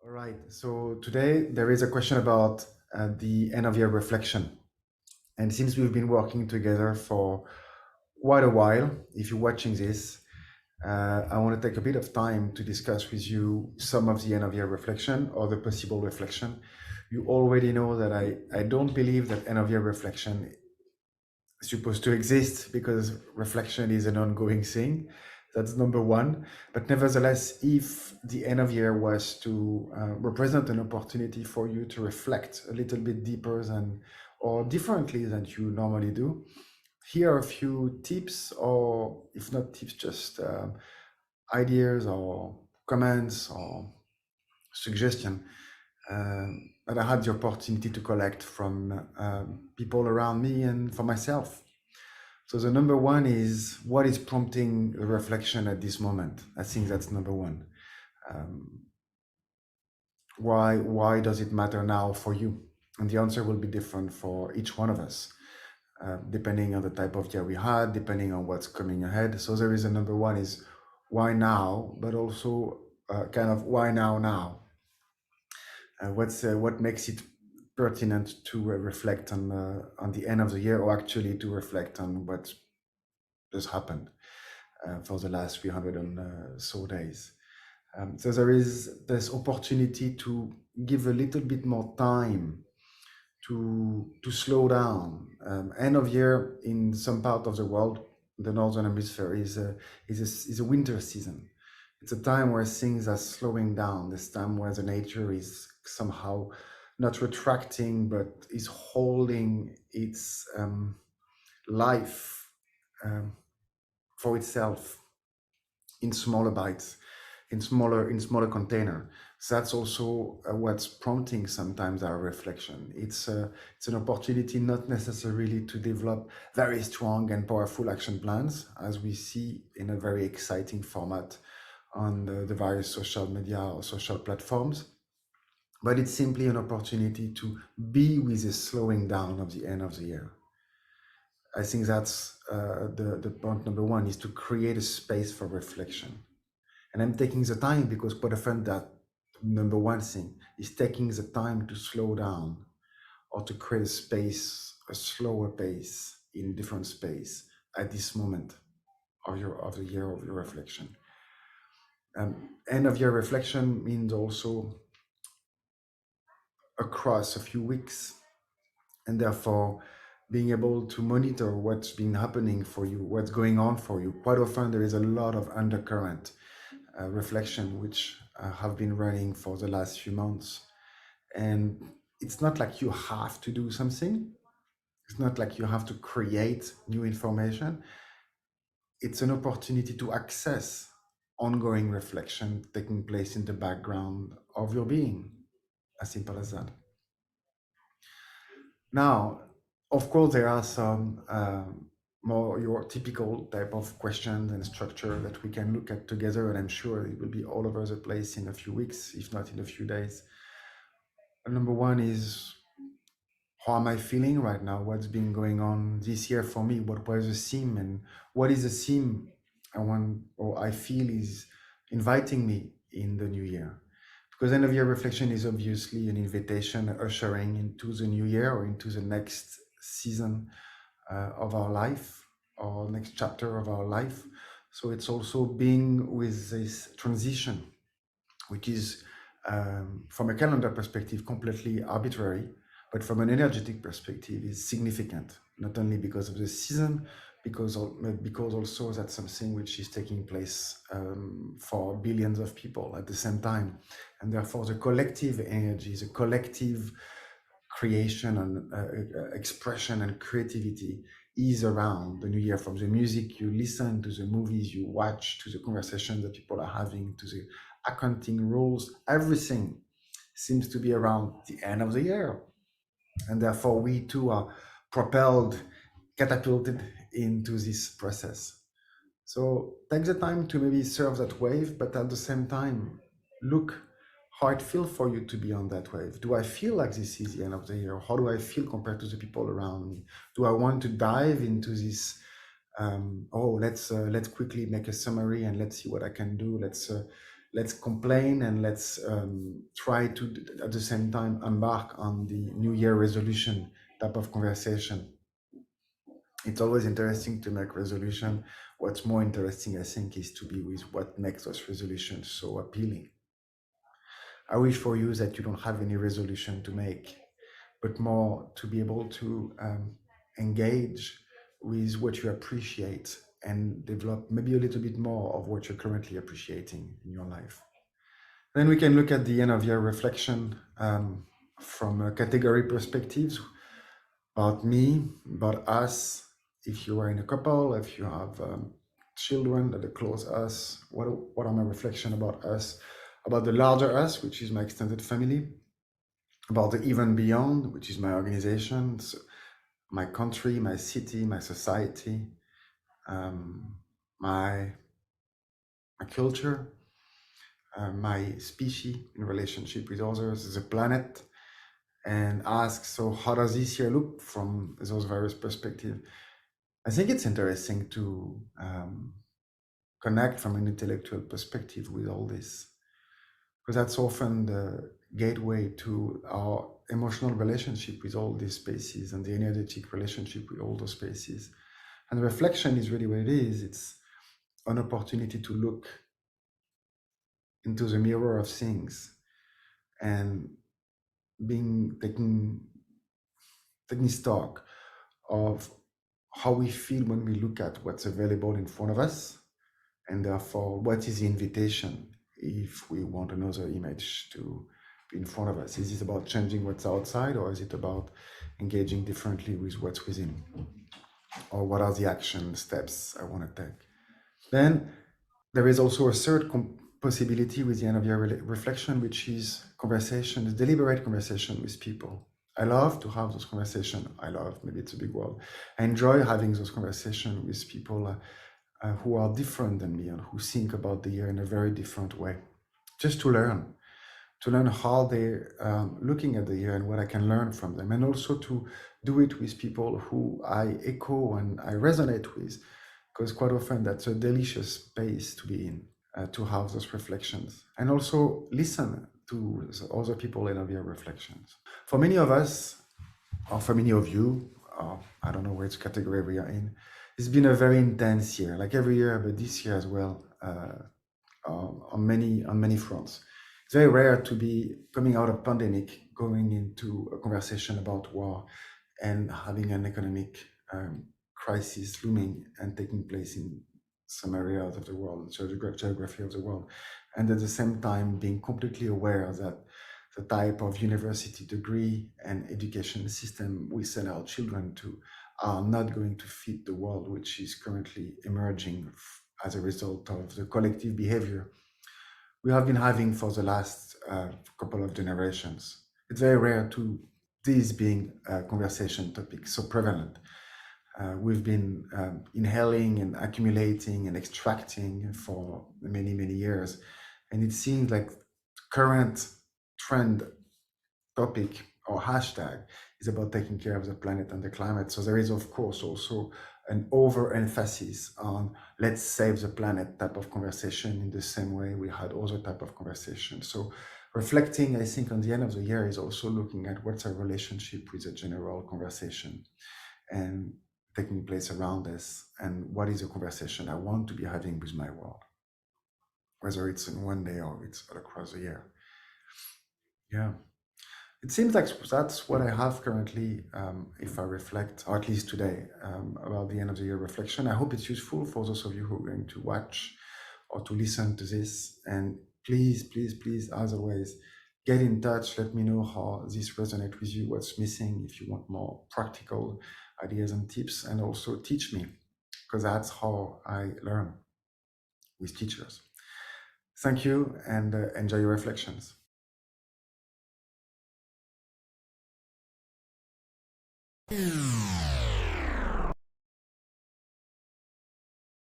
All right. So today there is a question about the end of year reflection. And since we've been working together for quite a while, if you're watching this, I want to take a bit of time to discuss with you some of the end of year reflection or the possible reflection. You already know that I don't believe that end of year reflection supposed to exist because reflection is an ongoing thing. That's number one. But nevertheless, if the end of year was to represent an opportunity for you to reflect a little bit deeper than or differently than you normally do, here are a few tips, or if not tips, just ideas or comments or suggestion that I had the opportunity to collect from people around me and for myself. So the number one is what is prompting a reflection at this moment? I think that's number one. Um, why does it matter now for you? And the answer will be different for each one of us, depending on the type of year we had, depending on what's coming ahead. So there is a number one is why now, but also kind of why now. What makes it pertinent to reflect on the end of the year, or actually to reflect on what just happened for the last 300 and so days. So there is this opportunity to give a little bit more time to slow down. End of year in some part of the world, the northern hemisphere is a winter season. It's a time where things are slowing down. This time where the nature is somehow not retracting, but is holding its life um, for itself in smaller bites, in smaller container. So that's also what's prompting sometimes our reflection. It's an opportunity not necessarily to develop very strong and powerful action plans, as we see in a very exciting format on the various social media or social platforms. But it's simply an opportunity to be with the slowing down of the end of the year. I think that's the point number one, is to create a space for reflection. And I'm taking the time because quite often that number one thing is taking the time to slow down or to create a space, a slower pace in different space at this moment of the year of your reflection. End of year reflection means also across a few weeks, and therefore being able to monitor what's been happening for you, what's going on for you. Quite often there is a lot of undercurrent reflection which have been running for the last few months. And it's not like you have to do something. It's not like you have to create new information. It's an opportunity to access ongoing reflection taking place in the background of your being. As simple as that. Now, of course, there are some more your typical type of questions and structure that we can look at together, and I'm sure it will be all over the place in a few weeks, if not in a few days. Number one is, how am I feeling right now? What's been going on this year for me? What was the theme, and what is the theme I want or I feel is inviting me in the new year? Because end of year reflection is obviously an invitation ushering into the new year or into the next season of our life or next chapter of our life. So it's also being with this transition, which is from a calendar perspective completely arbitrary, but from an energetic perspective is significant, not only because of the season, because also that's something which is taking place for billions of people at the same time. And therefore the collective energy, the collective creation and expression and creativity is around the new year, from the music you listen to the movies you watch to the conversations that people are having to the accounting rules. Everything seems to be around the end of the year, and therefore we too are propelled, catapulted into this process. So take the time to maybe serve that wave, but at the same time look how it feels for you to be on that wave. Do I feel like this is the end of the year? How do I feel compared to the people around me? Do I want to dive into this? Let's quickly make a summary and let's see what I can do. let's complain and let's try to, at the same time, embark on the New Year resolution type of conversation. It's always interesting to make resolution. What's more interesting, I think, is to be with what makes those resolutions so appealing. I wish for you that you don't have any resolution to make, but more to be able to engage with what you appreciate and develop maybe a little bit more of what you're currently appreciating in your life. Then we can look at the end of year reflection from a category perspectives about me, about us. If you are in a couple, if you have children that are close us, what are my reflection about us, about the larger us, which is my extended family, about the even beyond, which is my organizations, my country, my city, my society, my culture, my species in relationship with others, the planet, and ask, so how does this year look from those various perspectives? I think it's interesting to connect from an intellectual perspective with all this, because that's often the gateway to our emotional relationship with all these spaces and the energetic relationship with all those spaces. And reflection is really what it is. It's an opportunity to look into the mirror of things and taking stock of how we feel when we look at what's available in front of us, and therefore what is the invitation if we want another image to be in front of us. Is it about changing what's outside, or is it about engaging differently with what's within? Or what are the action steps I want to take? Then there is also a third possibility with the end of year reflection, which is conversation, deliberate conversation with people. I love to have those conversations. Maybe it's a big word. I enjoy having those conversations with people who are different than me and who think about the year in a very different way, just to learn how they're looking at the year and what I can learn from them, and also to do it with people who I echo and I resonate with, because quite often that's a delicious space to be in, to have those reflections, and also listen to other people in their reflections. For many of us, or for many of you, I don't know which category we are in, it's been a very intense year, like every year, but this year as well, on many fronts. It's very rare to be coming out of pandemic, going into a conversation about war, and having an economic crisis looming and taking place in some areas of the world, geography of the world, and at the same time being completely aware that the type of university degree and education system we send our children to are not going to fit the world which is currently emerging as a result of the collective behavior we have been having for the last couple of generations. It's very rare to this being a conversation topic so prevalent. We've been inhaling and accumulating and extracting for many years, and it seems like current trend topic or hashtag is about taking care of the planet and the climate. So there is, of course, also an overemphasis on let's save the planet type of conversation in the same way we had other type of conversation. So reflecting, I think, on the end of the year is also looking at what's our relationship with the general conversation and taking place around us, and what is a conversation I want to be having with my world, whether it's in one day or it's across the year. Yeah. It seems like that's what I have currently, if I reflect, or at least today, about the end of the year reflection. I hope it's useful for those of you who are going to watch or to listen to this. And please, as always, get in touch. Let me know how this resonates with you, what's missing, if you want more practical ideas and tips, and also teach me, because that's how I learn, with teachers. Thank you, and enjoy your reflections.